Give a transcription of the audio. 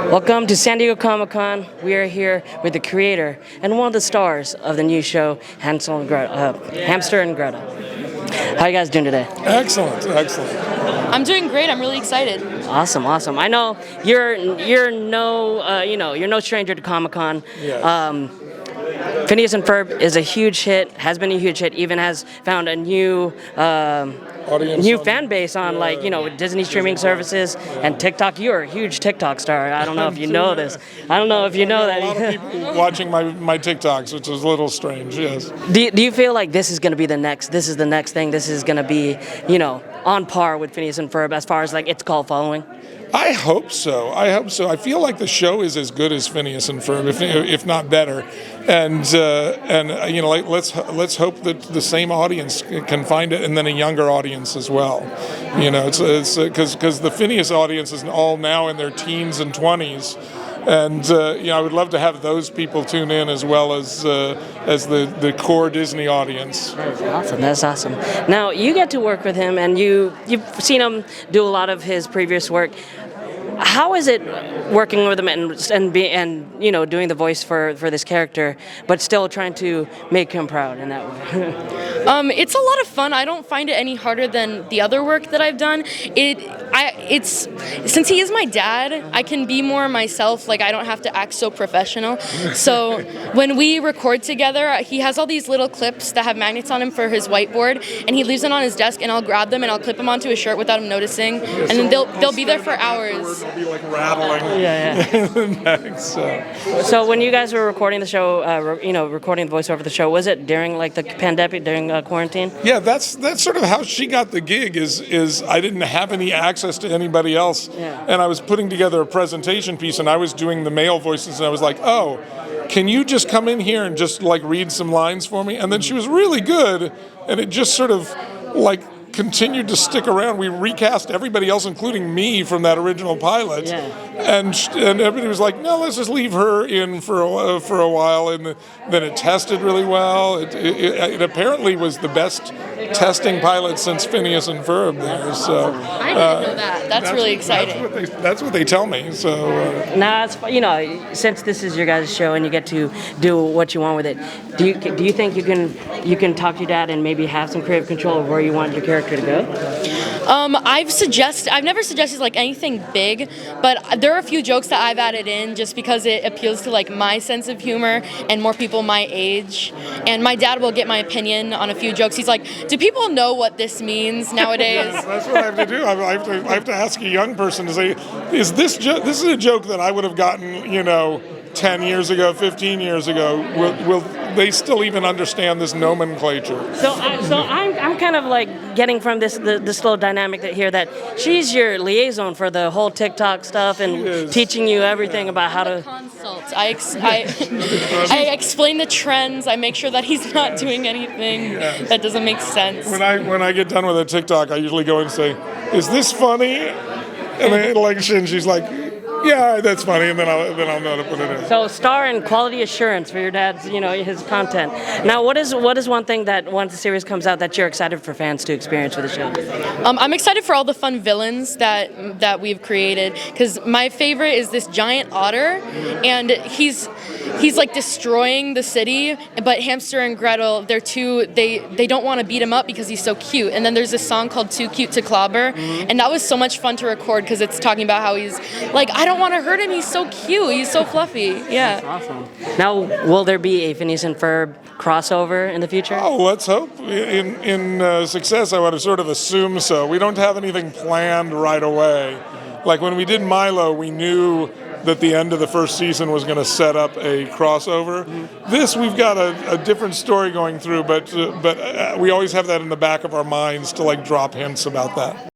Welcome to San Diego Comic-Con. We are here with the creator and one of the stars of the new show, Hamster and Gretel. How are you guys doing today? Excellent, excellent. I'm doing great. I'm really excited. Awesome, awesome. I know you're no stranger to Comic-Con. Yes. Phineas and Ferb is a huge hit, has been a huge hit, even has found a new fan base on Disney streaming services and TikTok. You're a huge TikTok star. I don't know if you know this. I don't know if you know that. A lot of people watching my TikToks, which is a little strange. Yes. Do you feel like this is going to be the next? This is the next thing. This is going to be on par with Phineas and Ferb as far as its cult following. I hope so. I feel like the show is as good as Phineas and Ferb, if not better. And let's hope that the same audience can find it, and then a younger audience as well. It's because the Phineas audience is all now in their teens and 20s. And I would love to have those people tune in as well as the core Disney audience. That's awesome. That's awesome. Now you get to work with him, and you've seen him do a lot of his previous work. How is it working with him and doing the voice for this character, but still trying to make him proud in that way? It's a lot of fun. I don't find it any harder than the other work that I've done. Since he is my dad, I can be more myself. I don't have to act so professional. So when we record together, he has all these little clips that have magnets on him for his whiteboard, and he leaves them on his desk, and I'll grab them and I'll clip them onto his shirt without him noticing, and then they'll be there for hours. It'll be rattling. Yeah. So when you guys were recording the show, recording the voiceover of the show, was it during the pandemic, during quarantine? Yeah, that's sort of how she got the gig. Is I didn't have any access to anybody else, and I was putting together a presentation piece, and I was doing the male voices, and I was like, oh, can you just come in here and just read some lines for me? And then she was really good, and it just sort of continued to stick around. We recast everybody else, including me, from that original pilot, and everybody was like, "No, let's just leave her in for a while." And then it tested really well. It apparently was the best testing pilot since Phineas and Ferb there. So I didn't know that. That's really exciting. That's what they tell me. So now, since this is your guys' show and you get to do what you want with it, do you think you can talk to your dad and maybe have some creative control of where you want your character to go? I've never suggested anything big, but there are a few jokes that I've added in just because it appeals to my sense of humor and more people my age. And my dad will get my opinion on a few jokes. He's like, "Do people know what this means nowadays?" That's what I have to do. I have to ask a young person to say, "Is this this is a joke that I would have gotten 10 years ago, 15 years ago? Will they still even understand this nomenclature?" So I'm kind of getting from this little dynamic here that she's your liaison for the whole TikTok stuff and teaching you everything about how to consult. I explain the trends. I make sure that he's not doing anything that doesn't make sense. When I get done with a TikTok, I usually go and say, "Is this funny?" And then she's like, "Yeah, that's funny," and then I'll know to put it in. So, star and quality assurance for your dad's, his content. Now, what is one thing that once the series comes out that you're excited for fans to experience with the show? I'm excited for all the fun villains that we've created, because my favorite is this giant otter, and he's destroying the city. But Hamster and Gretel, they don't want to beat him up because he's so cute. And then there's this song called "Too Cute to Clobber," and that was so much fun to record because it's talking about how he's I don't want to hurt him. He's so cute. He's so fluffy. Yeah. That's awesome. Now, will there be a Phineas and Ferb crossover in the future? Oh, let's hope. In success, I would sort of assume so. We don't have anything planned right away. When we did Milo, we knew that the end of the first season was going to set up a crossover. This, we've got a different story going through, but we always have that in the back of our minds to drop hints about that.